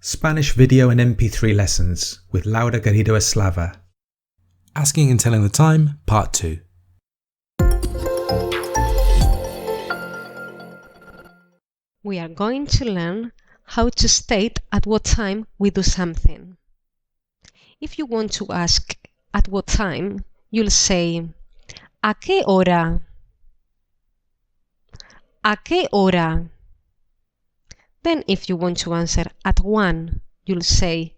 Spanish video and MP3 lessons with Laura Garrido Eslava. Asking and telling the time, Part 2. We are going to learn how to state at what time we do something. If you want to ask at what time, you'll say ¿A qué hora? ¿A qué hora? Then if you want to answer at 1, you'll say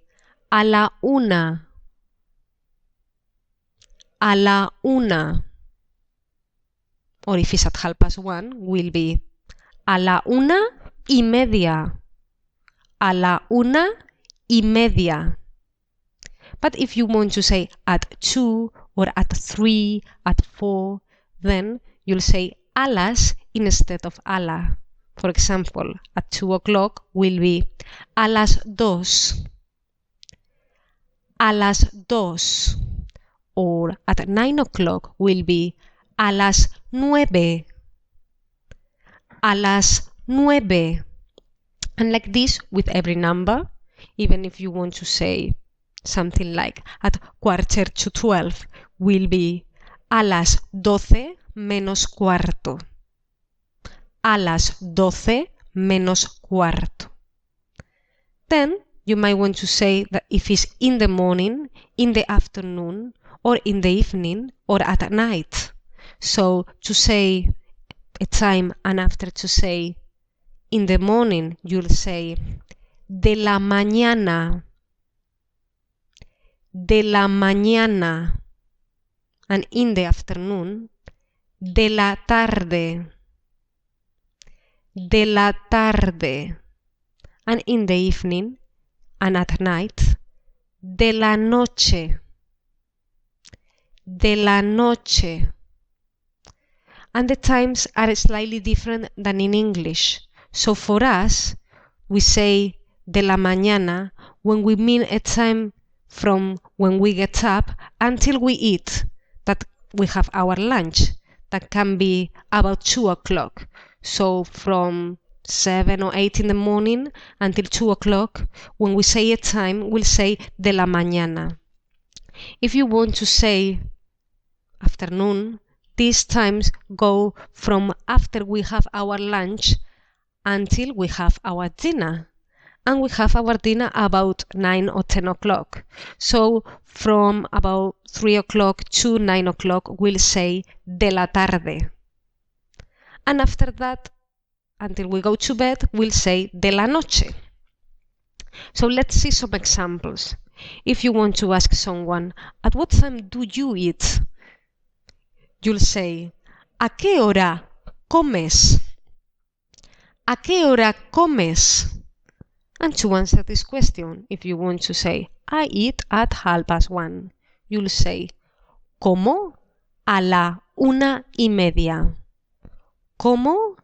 a la una. A la una. Or if it's at 1:30, will be a la 1:30. A la 1:30. But if you want to say at 2 or at 3, at 4, then you'll say a las instead of a la. For example, at 2 o'clock will be a las 2. A las 2. Or at 9 o'clock will be a las 9. A las 9. And like this with every number, even if you want to say something like at 11:45 will be a las 12 menos cuarto. A las 12 menos cuarto. Then you might want to say that if it's in the morning, in the afternoon, or in the evening, or at night. So to say a time and after to say in the morning, you'll say de la mañana. De la mañana. And in the afternoon, de la tarde. De la tarde. And in the evening and at night, de la noche. De la noche. And the times are slightly different than in English. So for us, we say de la mañana when we mean a time from when we get up until we eat, that we have our lunch. That can be about 2 o'clock. So from 7 or 8 in the morning until 2 o'clock, when we say a time, we'll say de la mañana. If you want to say afternoon, these times go from after we have our lunch until we have our dinner. And we have our dinner about 9 or 10 o'clock. So from about 3 o'clock to 9 o'clock, we'll say de la tarde. And after that, until we go to bed, we'll say de la noche. So let's see some examples. If you want to ask someone, at what time do you eat? You'll say, ¿a qué hora comes? ¿A qué hora comes? And to answer this question, if you want to say, I eat at 1:30, you'll say, como a la 1:30. Como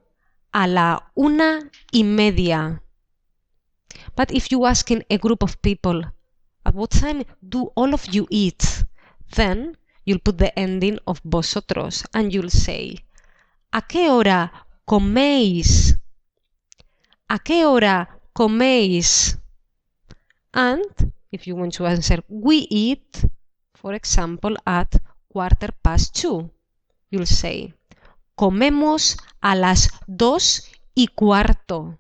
a la 1:30. But if you ask in a group of people, at what time do all of you eat? Then you'll put the ending of vosotros and you'll say, ¿a qué hora coméis? ¿A qué hora coméis? And if you want to answer, we eat, for example, at 2:15, you'll say, comemos a las 2:15.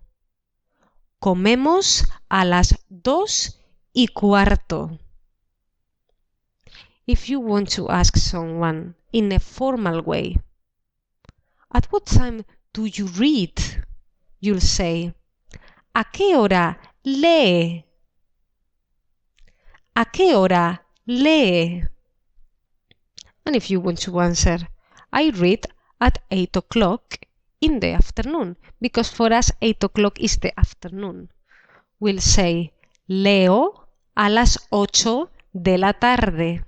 Comemos a las 2:15. If you want to ask someone in a formal way, at what time do you read? You'll say, ¿a qué hora lee? ¿A qué hora lee? And if you want to answer, I read at 8 o'clock in the afternoon, because for us 8 o'clock is the afternoon. We'll say, leo a las 8 de la tarde.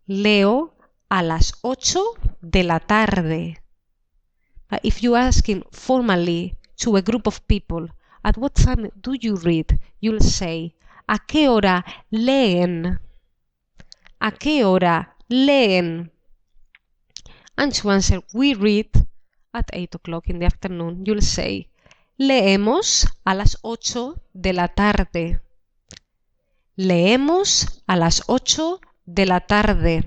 Leo a las 8 de la tarde. But if you're asking formally to a group of people, at what time do you read? You'll say, ¿a qué hora leen? ¿A qué hora leen? And to answer, we read at 8 o'clock in the afternoon, you'll say, Leemos a las 8 de la tarde. Leemos a las 8 de la tarde.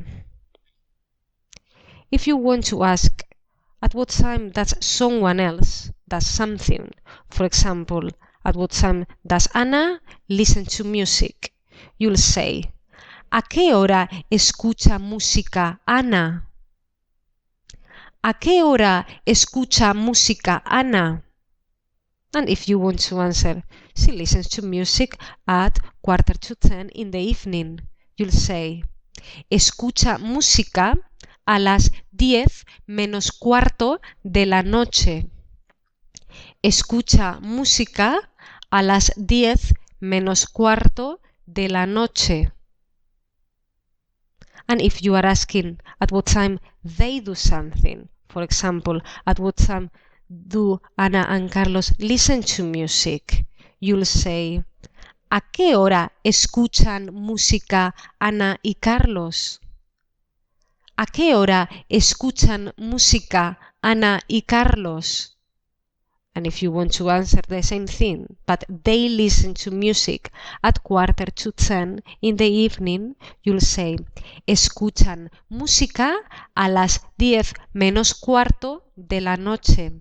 If you want to ask at what time does someone else does something, for example, at what time does Anna listen to music, you'll say, ¿a qué hora escucha música Ana? ¿A qué hora escucha música Ana? And if you want to answer, she listens to music at 9:45 in the evening, you'll say, escucha música a las 10 menos cuarto de la noche. Escucha música a las 10 menos cuarto de la noche. And if you are asking at what time they do something, for example, at what time do Ana and Carlos listen to music, you'll say, ¿a qué hora escuchan música Ana y Carlos? ¿A qué hora escuchan música Ana y Carlos? And if you want to answer the same thing, but they listen to music at 9:45 in the evening, you'll say, escuchan música a las 10 menos cuarto de la noche.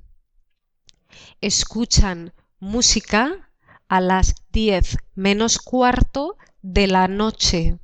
Escuchan música a las 10 menos cuarto de la noche.